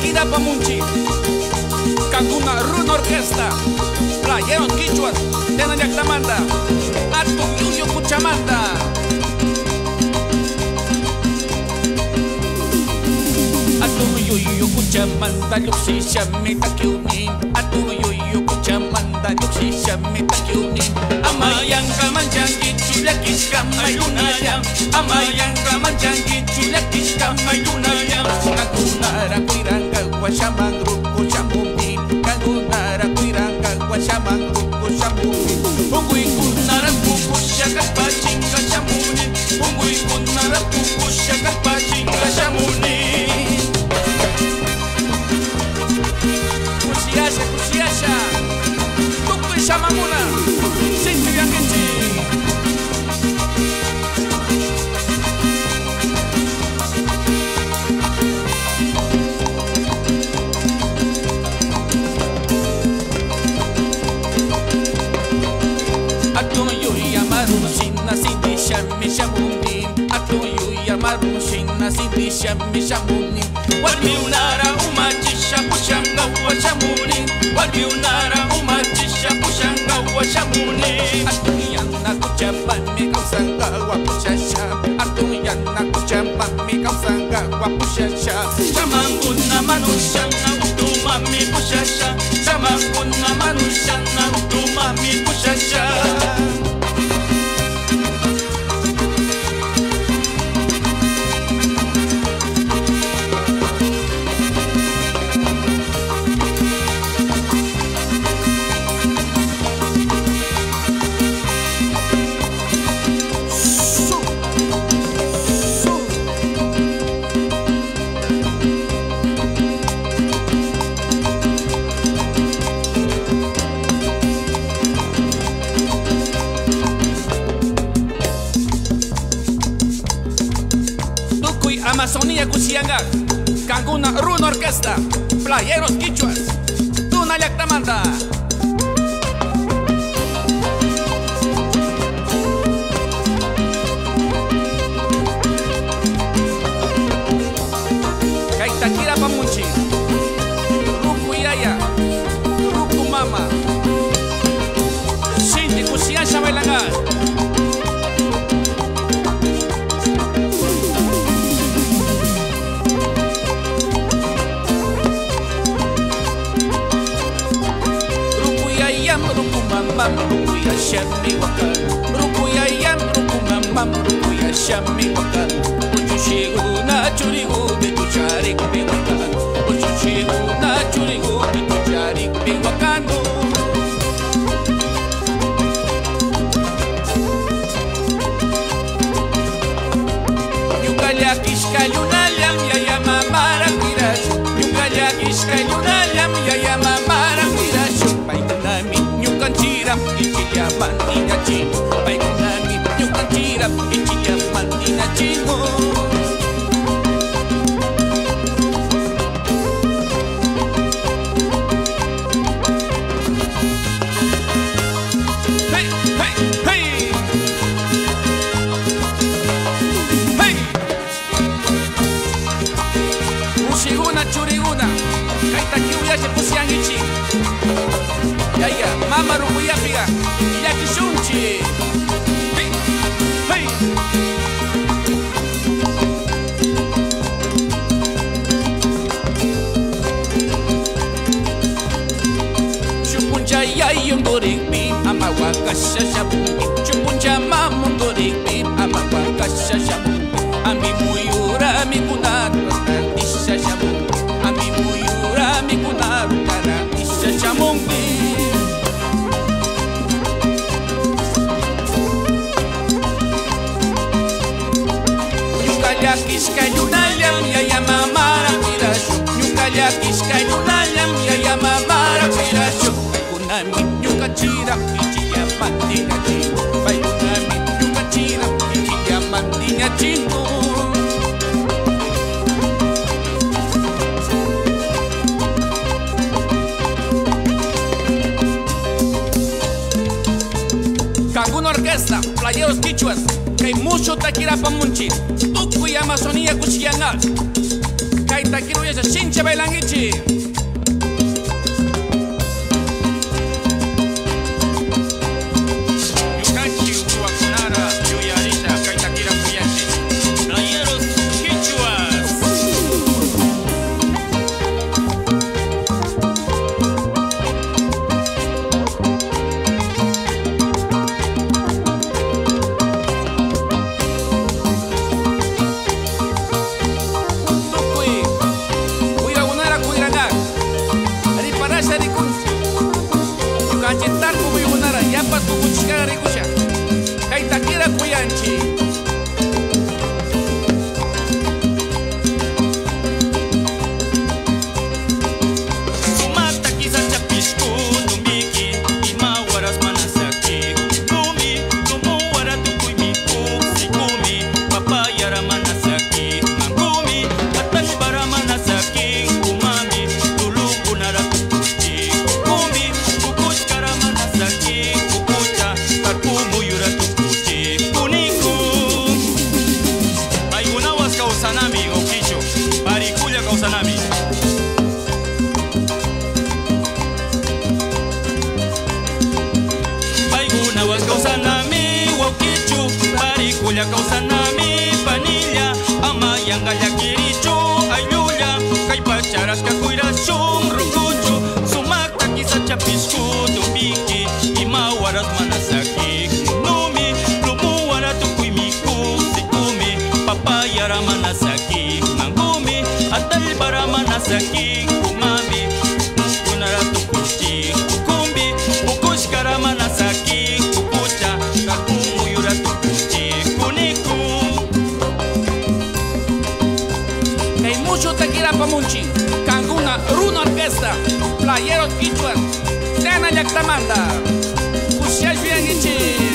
Taquira Pamunchi, Canguna Runa Orquesta, Playeros Quichuas, Tena Yactamanda, Atu Yuyo Cuchamanda. Atu Yuyo Cuchamanda, Luxi Shamita Kyunin, Atu Yuyo Cuchamanda, Luxi Shamita Kyunin. Amayang kamanjangi chulakis kamayunayang, Amayang kamanjangi chulakis kamayunayang. Kagunara kuiranga washamang ruko shamumin, Kagunara kuiranga washamang ruko shamumin. Ungui kunara puku shakas pachinga shamunin, Ungui kunara puku shakas pachinga shamunin. Kusiasha, kusiasha, tuku shamamuna, sinti yangenchi. Sindi shami shamuni, wali unara umachisha pushanga wa shamuni, wali unara umachisha pushanga wa shamuni. Atuyana kuchapan mi kausanga wa pushasha, Atuyana kuchapan mi kausanga wa pushasha. Shamanguna manushana utuma mi pushasha, Shamanguna manushana utuma mi pushasha. Amazonía Cusianga, Canguna Runa Orquesta, Playeros Quichuas, Tuna Yactamanda. Taquira Pamunchi, Ruku Yaya, Ruku Mama, Sinti Cusiasha Bailangar. Rukuya shami wakan, Rukuya yam rukumam, Rukuya shami wakan. Uchuchigu na churigu de tuchari kubi wakan, Uchuchigu na churigu de tuchari kubi wakan. Yukaya kiskayunalam yaya mamara kirash, Yukaya kiskayunalam yaya mamara kirash. Chira, ichilla mandina chino, Paikunami, yukan chira, ichilla mandina chino. Hey, hey, hey, hey. Ushiguna, churiguna, kaita kiuya se pusian ichi. Yaya, mama rukuya piga, yaki shunchi. Hey, hey. Chupuncha yayung dorik bim, amawa kasha shabuki. Chupuncha mamun dorik bim, amawa kasha shabuki. Ami muyura mi kunaru isha shabuki. Ami muyura mi kunaru kana isha shabuki. Kiskayunalam yaya mamara pirasyo, Yukaya kiskayunalam yaya mamara pirasyo. Paikunami yukachira ichiya mandinya chino, Paikunami yukachira ichiya mandinya chino. Canguna Orquesta, Playeros Quichuas, que hay mucho Taquira Pamunchi, Tucuy Amazonía Cusianga. kay takiru ya sincha bailangichi. Yukanchi uwakunara yuyarisha kay takira kuyanchi. Playeros quichuas. Yukanchitar como yunara yapa tu buchikara rikusha kay takira kuyanchi. Sumata kisa chapisku numiki ima waras manasaki numi numu wara tukui miku sikumi papayara manasaki mangumi atan bara manasaki umami tulungu nara tukuchi kumi kukuchkara manasaki kukucha karpumu yura tukuchi kuniku ay unawas kausanami okicho parikulla kausanami. Unawas kausanami wokichu parikulla kausanami panilla ama yangalla kirichu ayulla kay pacharas kakuyrasun rukuchu sumakta kisa chapisku tumbiki ima waras manasaki numi lumu wara tukui miku sikumi papayara manasaki mangumi atal bara manasaki kumami kunara tukuchi kumbi ukushkara manasaki kukucha kakumu yura tukuchi kuniku. Hay mucho takira pamunchi kanguna runa orquesta playeros quichuas tena yaktamanda kusias bien ichi.